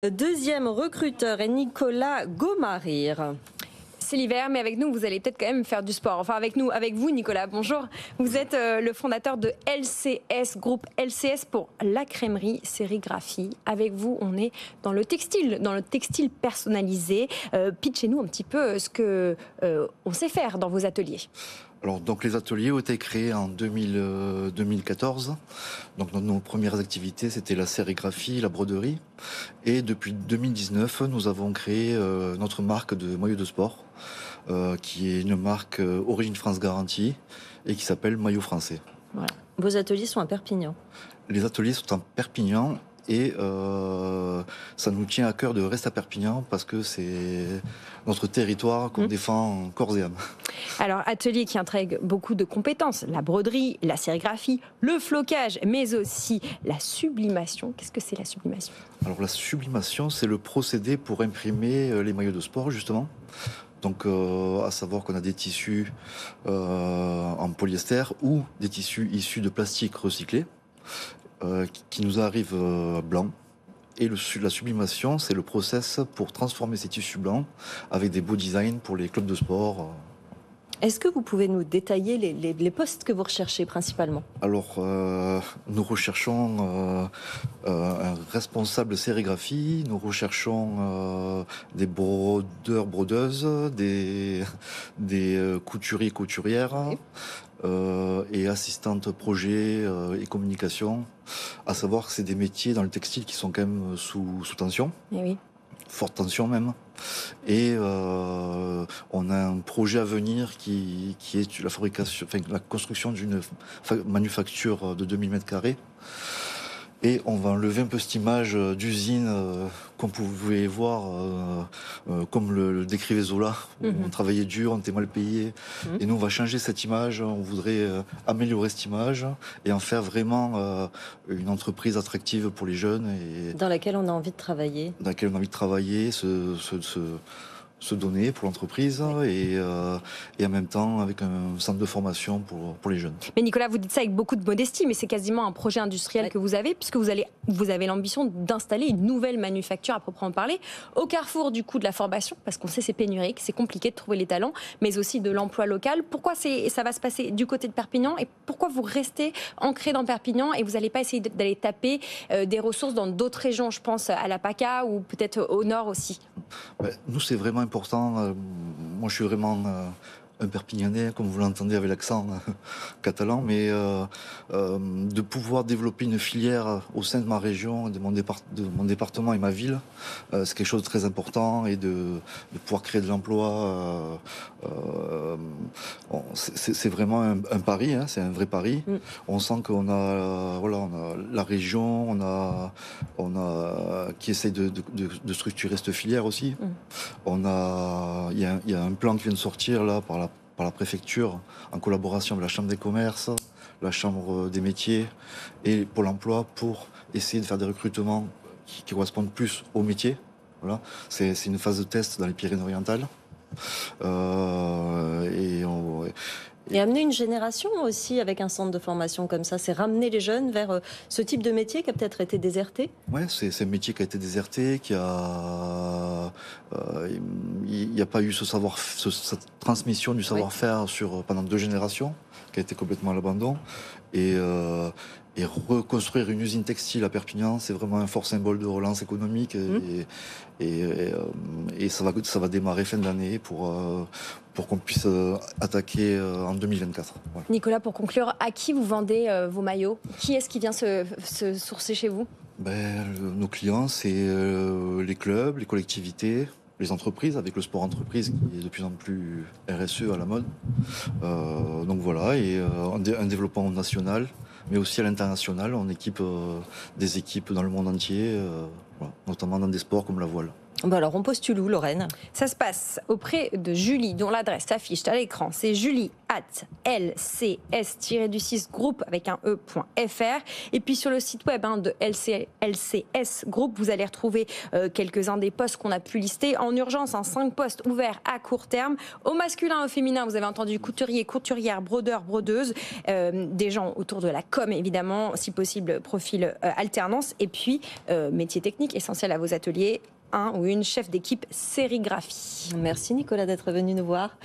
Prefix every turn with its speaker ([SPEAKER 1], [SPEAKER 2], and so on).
[SPEAKER 1] Le deuxième recruteur est Nicolas Gomarir.
[SPEAKER 2] C'est l'hiver, mais avec nous, vous allez peut-être quand même faire du sport. Enfin, avec nous, avec vous, Nicolas, bonjour. Vous êtes le fondateur de LCS, groupe LCS pour la crèmerie sérigraphie. Avec vous, on est dans le textile personnalisé. Pitchez-nous un petit peu ce que on sait faire dans vos ateliers.
[SPEAKER 3] Alors, donc, les ateliers ont été créés en 2014. Donc, nos premières activités, c'était la sérigraphie, la broderie. Et depuis 2019, nous avons créé notre marque de maillots de sport, qui est une marque Origine France Garantie et qui s'appelle Maillot Français.
[SPEAKER 1] Voilà. Vos ateliers sont à Perpignan.
[SPEAKER 3] Les ateliers sont à Perpignan. Et ça nous tient à cœur de rester à Perpignan parce que c'est notre territoire qu'on défend corps et âme.
[SPEAKER 2] Alors, atelier qui intègre beaucoup de compétences, la broderie, la sérigraphie, le flocage, mais aussi la sublimation. Qu'est-ce que c'est la sublimation?
[SPEAKER 3] Alors la sublimation, c'est le procédé pour imprimer les maillots de sport, justement. Donc, à savoir qu'on a des tissus en polyester ou des tissus issus de plastique recyclé. Qui nous arrive blanc. Et la sublimation, c'est le process pour transformer ces tissus blancs avec des beaux designs pour les clubs de sport.
[SPEAKER 1] Est-ce que vous pouvez nous détailler les postes que vous recherchez principalement?
[SPEAKER 3] Alors, nous recherchons un responsable sérigraphie, nous recherchons des brodeurs, brodeuses, des couturiers, couturières. Oui. Et assistante projet et communication, à savoir que c'est des métiers dans le textile qui sont quand même sous tension,
[SPEAKER 2] et oui.
[SPEAKER 3] Forte tension même. Et on a un projet à venir qui est la fabrication, enfin, la construction d'une manufacture de 2000 m². Et on va enlever un peu cette image d'usine qu'on pouvait voir, comme le décrivait Zola, où on travaillait dur, on était mal payé. Et nous, on va changer cette image, on voudrait améliorer cette image et en faire vraiment une entreprise attractive pour les jeunes. Et
[SPEAKER 1] dans laquelle on a envie de travailler.
[SPEAKER 3] Dans laquelle on a envie de travailler, se donner pour l'entreprise, oui. et en même temps avec un centre de formation pour les jeunes.
[SPEAKER 2] Mais Nicolas, vous dites ça avec beaucoup de modestie, mais c'est quasiment un projet industriel oui. que vous avez, puisque vous avez l'ambition d'installer une nouvelle manufacture à proprement parler, au carrefour du coup de la formation, parce qu'on sait c'est pénurique, c'est compliqué de trouver les talents, mais aussi de l'emploi local. Pourquoi ça va se passer du côté de Perpignan et pourquoi vous restez ancré dans Perpignan et vous n'allez pas essayer d'aller taper des ressources dans d'autres régions, je pense à la PACA ou peut-être au nord aussi?
[SPEAKER 3] Nous, c'est vraiment important. Moi, je suis vraiment un Perpignanais, comme vous l'entendez avec l'accent catalan, mais de pouvoir développer une filière au sein de ma région, de mon département et ma ville, c'est quelque chose de très important, et de pouvoir créer de l'emploi, c'est vraiment un pari, hein, c'est un vrai pari. On sent qu'on a, voilà, on a la région, on a qui essaye de structurer cette filière aussi. Il y a un plan qui vient de sortir là par la préfecture, en collaboration avec la Chambre des commerces, la Chambre des métiers et Pôle emploi, pour essayer de faire des recrutements qui correspondent plus au métier. Voilà. C'est une phase de test dans les Pyrénées-Orientales.
[SPEAKER 1] Et amener une génération aussi avec un centre de formation comme ça, c'est ramener les jeunes vers ce type de métier qui a peut-être été déserté? Oui,
[SPEAKER 3] c'est un métier qui a été déserté, il n'y a pas eu cette transmission du savoir-faire pendant 2 générations, qui a été complètement à l'abandon. Et reconstruire une usine textile à Perpignan, c'est vraiment un fort symbole de relance économique. Et ça va démarrer fin d'année pour qu'on puisse attaquer en 2024. Voilà.
[SPEAKER 2] Nicolas, pour conclure, à qui vous vendez vos maillots? Qui est-ce qui vient se sourcer chez vous?
[SPEAKER 3] Nos clients, c'est les clubs, les collectivités, les entreprises, avec le sport entreprise qui est de plus en plus RSE à la mode. Donc voilà, et un développement national, mais aussi à l'international. On équipe des équipes dans le monde entier, voilà, notamment dans des sports comme la voile.
[SPEAKER 1] Bon alors, on postule où, Lorraine?
[SPEAKER 2] Ça se passe auprès de Julie, dont l'adresse s'affiche à l'écran. C'est julie@lcs-6 groupe avec un e.fr. Et puis sur le site web de LCS Group, vous allez retrouver quelques-uns des postes qu'on a pu lister en urgence. 5 postes ouverts à court terme. Au masculin, au féminin, vous avez entendu couturier, couturière, brodeur, brodeuse. Des gens autour de la com, évidemment. Si possible, profil alternance. Et puis, métier technique essentiel à vos ateliers. Un ou une chef d'équipe sérigraphie.
[SPEAKER 1] Merci Nicolas d'être venu nous voir.